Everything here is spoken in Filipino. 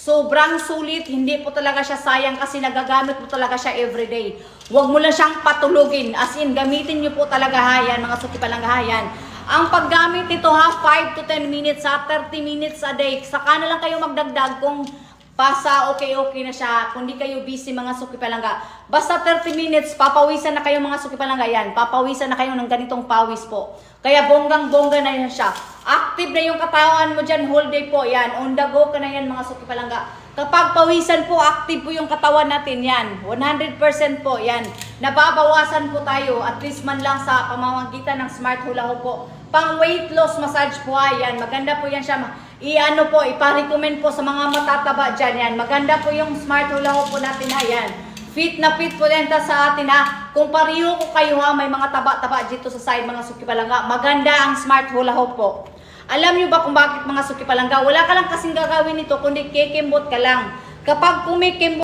Sobrang sulit, hindi po talaga siya sayang kasi nagagamit po talaga siya everyday. Huwag mo lang siyang patulugin, as in gamitin niyo po talaga hayan, mga suki palanggahayan. Ang paggamit nito ha, 5 to 10 minutes ha, 30 minutes a day. Saka na lang kayo magdagdag kung pasa okay na siya, kung di kayo busy mga suki palangga. Basta 30 minutes, papawisan na kayo mga suki palangga yan. Papawisan na kayo ng ganitong pawis po. Kaya bonggang-bongga na yan siya. Active na yung katawan mo dyan, whole day po yan. On the go ka na yan mga suki palangga. Kapag pawisan po, active po yung katawan natin yan. 100% po yan. Nababawasan po tayo, at least man lang sa pamamagitan ng Smart Hula Hoop po. Pang weight loss massage po yan. Maganda po yan siya. I-ano po, ipa-recommend po sa mga matataba dyan yan. Maganda po yung Smart Hula Hoop po natin ha yan. Fit na fit po yan sa atin ha. Kung pareho ko kayo ha, may mga taba-taba dito sa side mga suki palangga. Maganda ang Smart Hula Hoop po. Alam nyo ba kung bakit mga suki palangga? Wala ka lang kasing gagawin nito kundi kikimbot ka lang. Kapag kumikimbot